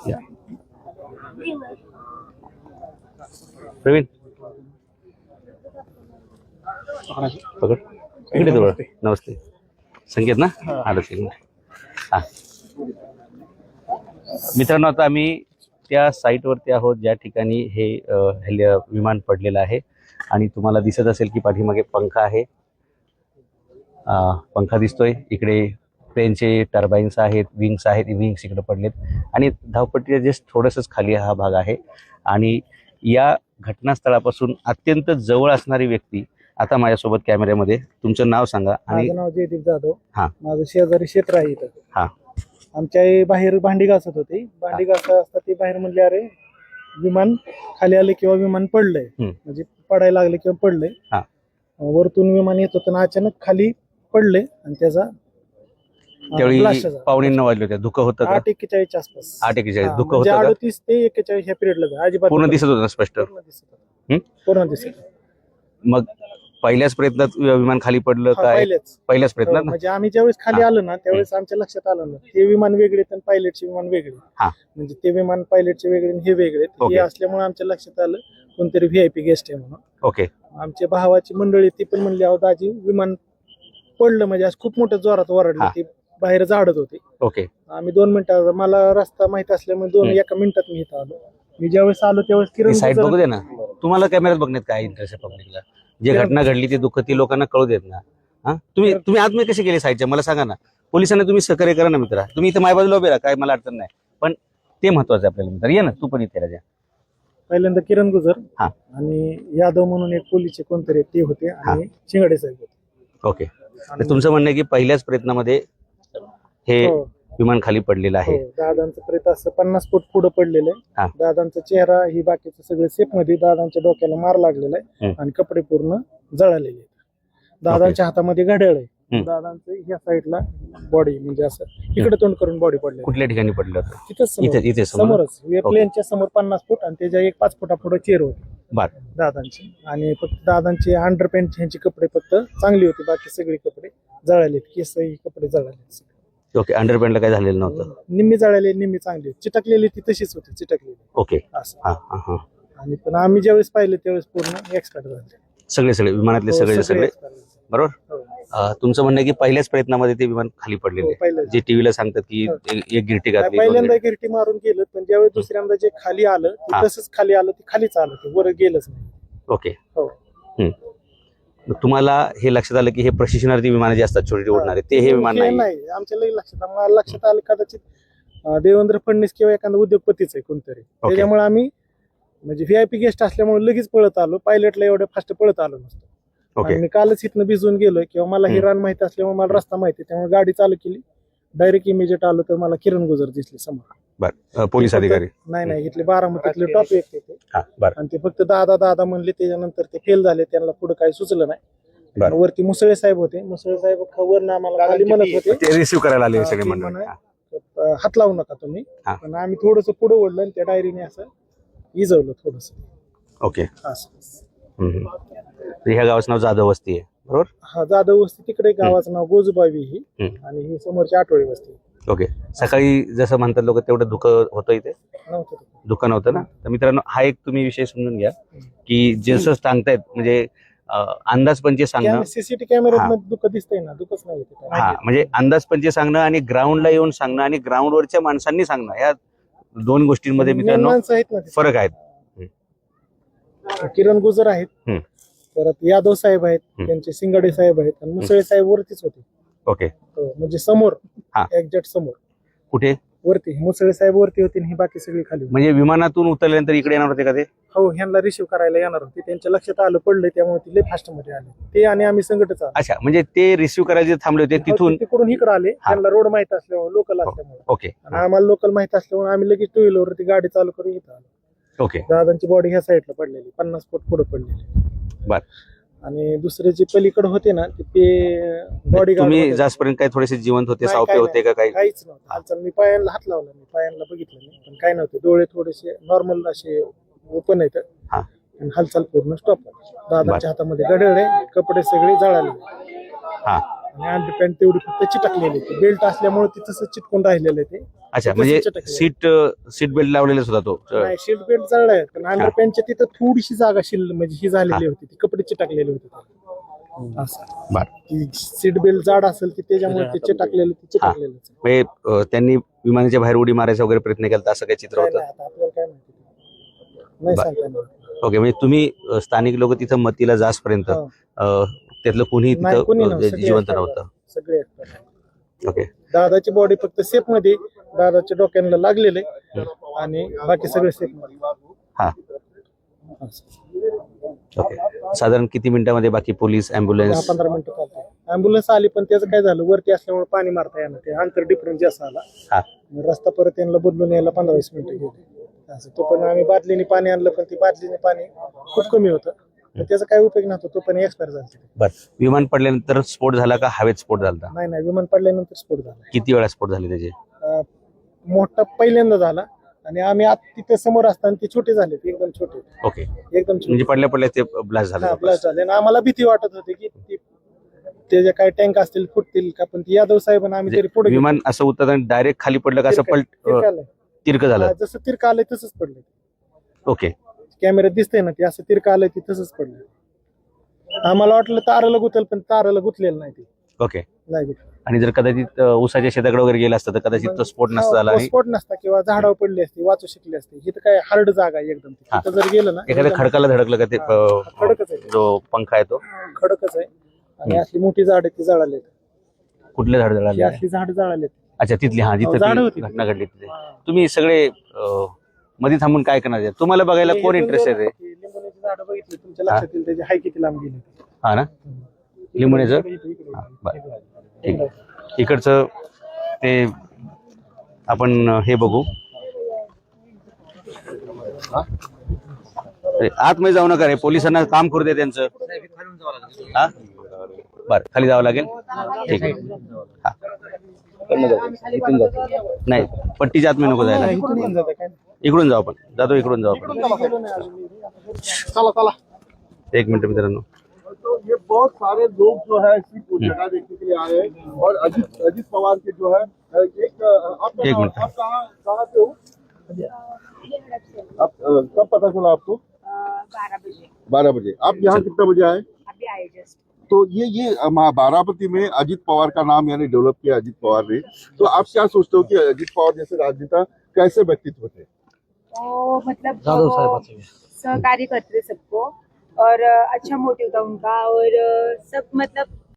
या. प्रवीण पकड इकडे जवळ. नमस्ते संकेत ना. आलंच एक मिनिट. हा मित्रांनो, आता आम्ही त्या साईटवरती आहोत ज्या ठिकाणी हे विमान पडलेलं आहे. आणि तुम्हाला दिसत असेल की पाठीमागे पंखा आहे. पंखा दिसतोय. इकडे प्लेनचे टर्बाईन्स आहेत, विंग्स आहेत. विंग्स इकडे पडलेत आणि धावपट्टीच्या जस्ट थोडंसंच खाली हा भाग आहे. आणि या घटनास्थळापासून अत्यंत जवळ असणारी व्यक्ती आता माझ्यासोबत कॅमेऱ्यामध्ये. तुमचं नाव सांगा. आणि माझं नाव जयदीप जाधव. हा, माझं शेजारी क्षेत्र आहे इथं. हा, आमच्या आई बाहेर भांडी घासत होती. भांडी घासत असता ती बाहेर म्हणले, अरे विमान खाली आले किंवा विमान पडलंय, म्हणजे पडायला लागले किंवा पडलंय. हा. वरतून विमान येत होतं आणि अचानक खाली पडले आणि त्याचा त्यावेळी blast झाला. 9:15 वाजले होते. धुकं होतं का? 8:41 आसपास. 8:41 धुकं म्हणजे होतं का? 38 ते 41 ह्या पिरियडला अजिबात पूर्ण दिसत होतं ना स्पष्ट? पूर्ण दिसत होतं. पूर्ण दिसत होतं. मग पहिल्याच प्रयत्नात विमान खाली पडलं काय? पहिल्याच प्रयत्नात ना? म्हणजे आम्ही ज्यावेळेस खाली आलो ना त्यावेळेस आमच्या लक्षात आलं ना ते विमान वेगळे आणि पायलटचे विमान वेगळे. म्हणजे ते विमान पायलटचे वेगळे आणि हे वेगळे. हे असल्यामुळे आमच्या लक्षात आलं कोणतरी व्हीआयपी गेस्ट आहे म्हणून. ओके. आमच्या भावाची मंडळी ती पण म्हणली, अहो दाजी विमान पडलं, म्हणजे आज खूप मोठ्या जोरात ओरडलं. ती बाहेर झाडत होती. ओके. आम्ही 2 मिनिटात, मला रस्ता माहित असल्यामुळे एका मिनिटात मी इथं आलो. मी ज्यावेळेस आलो त्यावेळेस किरण साईड बघू दे ना. तुम्हाला कॅमेऱ्यात बघण्यात काय इंटरेस्ट आहे पब्लिकला? जे घटना घडली ते दुःख ती लोकांना कळू देत ना. तुम्ही आतमध्ये कसे गेले साईडच्या मला सांगा ना. पोलिसांना तुम्ही सहकार्य करा ना मित्रा. तुम्ही इथं माझ्या बाजूला उभे राहा, काय मला अडचण नाही. पण ते महत्वाचं आहे आपल्याला मित्र. ये ना तू पण इथे राजा. पहिल्यांदा किरण गुजर आणि यादव म्हणून एक पोलीसचे कोणतरी ते होते आणि शिंगाडे साहेब होते. ओके. तुमचं म्हणणं आहे की पहिल्याच प्रयत्नामध्ये हे विमान खाली पडलेलं आहे. दादांचं प्रेत असं 50 फूट पुढे पडलेलं आहे. दादांचा चेहरा ही बाकीचं सगळं सेफ मध्ये. दादांच्या डोक्याला मार लागलेला आहे आणि कपडे पूर्ण जळालेले आहेत. दादांच्या हातामध्ये घड्याळ आहे. दादांचं ह्या साईडला बॉडी म्हणजे असं इकडे तोंड करून बॉडी पडली. कुठल्या ठिकाणी पडलं होतं? तिथंच इथे समोरच प्लेनच्या समोर 50 फूट आणि त्याच्या एक 5 फुटा पुढे चेअर होती दादांची. आणि फक्त दादांचे अंडरपॅन्ट ह्यांचे कपडे फक्त चांगली होती, बाकी सगळे कपडे जळालेत. केस ही कपडे जळाले. ओके. अंडरपॅन्टला काय झालेलं नव्हतं? निम्मी जळाले निम्मी चांगली. चिटकलेली ती तशीच होती चिटकलेली. ओके. असं. आणि पण आम्ही ज्यावेळेस पाहिले त्यावेळेस पूर्ण एक्सपायर झाले सगळे विमानातले सगळे बरोबर. तुमचं म्हणणं आहे की पहिल्याच प्रयत्नामध्ये ते विमान खाली पडलेले. जे टीव्हीला सांगतात की एक गिरटी घातली, पहिल्यांदा गिरटी मारून गेलं, पण ज्यावेळेस दुसऱ्यांदा जे खाली आलं ते तसंच खाली आलं, ते खालीच आलं, ते वर गेलंच नाही. ओके. तुम्हाला हे लक्षात आलं की हे प्रशिक्षणार्थी विमान जे असतात छोटे उडणारे ते हे विमान नाही? आमच्या लक्षात आलं कदाचित देवेंद्र फडणवीस किंवा एखादा उद्योगपतीच आहे कोणतरी. त्याच्यामुळे आम्ही म्हणजे व्हीआयपी गेस्ट असल्यामुळे लगेच पळत आलो. पायलटला एवढं फास्ट पळत आलो नसतो. मी कालच इथनं भिजून गेलोय किंवा मला ही रान माहिती असल्यामुळे मला रस्ता माहिती, त्यामुळे गाडी चालू केली. डायरेक्ट इमिजिएट आलो तर मला किरण गुजर दिसली समोर. पोलीस अधिकारी नाही इथले बारामतीतले टॉप व्यक्ती होते. आणि ते फक्त दादा म्हणले. त्याच्यानंतर ते फेल झाले, त्यांना पुढे काही सुचलं नाही. वरती मुसळे साहेब होते. मुसळे साहेब वरनं आम्हाला खाली म्हणत होते, रिसिव्ह करायला आले सगळे मंडळी, हात लावू नका तुम्ही. पण आम्ही थोडस पुढे ओढलं आणि त्या डायरीने असं इजवलं थोडस. ओके. ह्या गावाचं नाव जाधव वस्ती आहे बरोबर? हा, जाधव वस्ती. तिकडे गावाचं नाव गोजूबावी ही, आणि ही समोरची आठवडी वस्ती. ओके. सकाळी जसं म्हणतात लोक तेवढं धुकं होतं इथे? धुकं नव्हतं ना. तर मित्रांनो, हा एक तुम्ही विषय समजून घ्या की जसं सांगतायत म्हणजे अंदाजपंचे सांगणं. सीसीटीव्ही कॅमेऱ्यात धुकं दिसतंय ना, धुकंच नाही. म्हणजे अंदाजपंचे सांगणं आणि ग्राउंडला येऊन सांगणं आणि ग्राउंडवरच्या माणसांनी सांगणं, या दोन गोष्टींमध्ये मित्रांनो फरक आहेत. किरण गुजर आहेत, परत यादव साहेब आहेत, त्यांचे सिंगाडे साहेब आहेत, आणि मुसळे साहेब वरतीच होते. ओके. म्हणजे समोर एक्झॅक्ट समोर. कुठे? वरती. मुसळे साहेब वरती होते, ही बाकी सगळी खाली. म्हणजे विमानातून उतरल्यानंतर इकडे येणार होते का ते? हो, ह्यांना रिसिव्ह करायला येणार होते. त्यांच्या लक्षात आलं पडलंय, त्यामुळे ते लय फास्ट मध्ये आले ते, आणि आम्ही संघटच आलो. अच्छा, म्हणजे ते रिसिव्ह करायचे थांबले होते तिथून तिकडून इकडे आले. त्यांना रोड माहित असल्यामुळे, लोकल असल्यामुळे. ओके. आणि आम्हाला लोकल माहित असल्यामुळे आम्ही लगेच 2 व्हीलरवरती गाडी चालू करून इथं आलो. ओके. दादांची बॉडी ह्या साईडला पडलेली, 50 फूट पुढे पडलेली. बर. आणि दुसरे जे पलीकडे होते ना ते बॉडी तुम्ही जास्तपर्यंत काय थोडेसे जिवंत होते, सावपे होते का? काही काहीच नव्हतं. हालचाल. मी पायांना हात लावला, मी पायांना बघितलं नाही, पण काय नव्हते. डोळे थोडेसे नॉर्मल असे ओपन आहेत, आणि हालचाल पूर्ण स्टॉप. दादांच्या हातामध्ये घड्याळ आहे, कपडे सगळे जळाले. आणि अंडरपॅन्ट तेवढी फक्त चिटकलेली आहे. बेल्ट असल्यामुळे ती तसं चिटकून राहिलेलं आहे ते. अच्छा, तसं म्हणजे चिटकलेलं सीट बेल्ट लावलेला सुद्धा तो नाही, सीट बेल्ट जळला आहे पण अंडरपॅन्टच्या तिथं थोडीशी जागा म्हणजे ही झालेली होती, ती कपडे चिटकलेली होती असं. बर. ती सीट बेल्ट जाड असेल की त्याच्यामुळे ते चिटकलेलं चिटकलेलंच आहे. म्हणजे त्यांनी विमानाच्या बाहेर उडी मारायचा वगैरे प्रयत्न केला असं काही चित्र काय होतं? नाही, आता आपल्याला काय माहिती नाही बर. सांगता येणार. ओके, म्हणजे तुम्ही स्थानिक लोक तिथं मतीला जासपर्यंत हो. त्यातलं कोणी नाही, कोणी तिथं नव्हतं. सगळे जिवंत expert नव्हतं? सगळे expert. ओके. दादाची बॉडी फक्त सेफ मध्ये, दादाच्या डोक्याला लागलेले आणि बाकी सगळे सेफ मध्ये. हा. ओके. साधारण किती मिनिटांमध्ये बाकी पोलीस, ॲम्ब्युलन्स? 10-15 मिनिटं चालते. ॲम्ब्युलन्स आली पण त्याचं काय झालं, वरती असल्यामुळे पाणी मारता येणार, ते अंतर डिफरन्स जास्त आला. हा. रस्ता परत यांना बदलून यायला 15-20 मिनिटं गेली असं. तो पण आम्ही बादलीने पाणी आणलं पण ती बादलीने पाणी खूप कमी होतं, तर त्याचा काय उपयोग नव्हता, तो पण एक्सपायर झाला. बर. विमान पडल्यानंतर स्फोट झाला का हवेत स्फोट झाला? नाही, विमान पडल्यानंतर स्फोट झाला. किती वेळा स्फोट झाले त्याचे? मोठा पहिल्यांदा झाला आणि आम्ही आत तिथे समोर असताना ते छोटे झाले, एकदम छोटे. ओके. एकदम छोटे. म्हणजे पडल्या पडल्या ते ब्लास्ट झालं? ब्लास्ट झाले आणि आम्हाला भीती वाटत होती की त्याचे काय टँक असतील फुटतील का, पण यादव साहेबांना आम्ही तरी पुढे विमान असं उतरताना डायरेक्ट खाली पडलं का असं तिरकं झालं? जसं तिरकं आलंय तसंच पडलं. ओके. कॅमेऱ्यात दिसतंय ना, ते असं तिरकं आलंय ते तसंच पडलं. आम्हाला वाटलं ताराला गुतल पण ताराला गुतलेलं नाही ते. ओके. नाही गुतलं. आणि जर कदाचित उसाच्या शेताकडे वगैरे गेला असतं तर कदाचित तो स्फोट नसता झाला आणि स्फोट नसता किंवा झाडावर पडली असते, वाचू शकली असते. इथं काय हार्ड जागा आहे एकदम. तिथं जर गेलं ना, एखाद्या खडकाला धडकलं का ते खडकच आहे, जो पंखा आहे तो? खडकच आहे. आणि असली मोठी झाड ती जळाली. कुठले झाड जळाले? असली झाड जळाली. अच्छा, तिथली. हा, जिथं झाडं ती होती. घटना घडली तिथे तुम्ही सगळे मध्ये थांबून काय करणार आहे? तुम्हाला बघायला कोण इंटरेस्ट आहे? लिंबूची झाडं बघितली तुमच्या लक्षात येईल त्याची हाय किती लांब गेली. हा ना, लिंबुण्याचं. बरं, ठीक आहे. इकडचं ते आपण हे बघू. आतमध्ये जाऊ नका रे, पोलिसांना काम करू दे त्यांचं. हा, बर, खाली जावं लागेल. ठीक आहे. हा, नाही, पट्टीच्या आतमध्ये नको जायला. इकडून जाऊ आपण, जातो इकडून जाऊ आपण. चला. एक मिनट मित्रांनो, तो ये बहुत सारे लोग जो है इसी को जगह देखने के लिए आए हैं और अजीत पवार के जो है एक मिनट। आप कहाँ से हो? आप कब पता चला आपको? 12 बजे। 12 बजे। आप यहाँ कितना बजे आए? अभी आए जस्ट। तो ये बारामती में अजीत पवार का नाम यानी डेवलप किया अजीत पवार ने, तो आप क्या सोचते हो कि अजीत पवार जैसे राजनेता कैसे व्यक्तित्व थे? मतलब सहकार्य करते थे सबको और अच्छा मोटिव था उनका और सब मतलब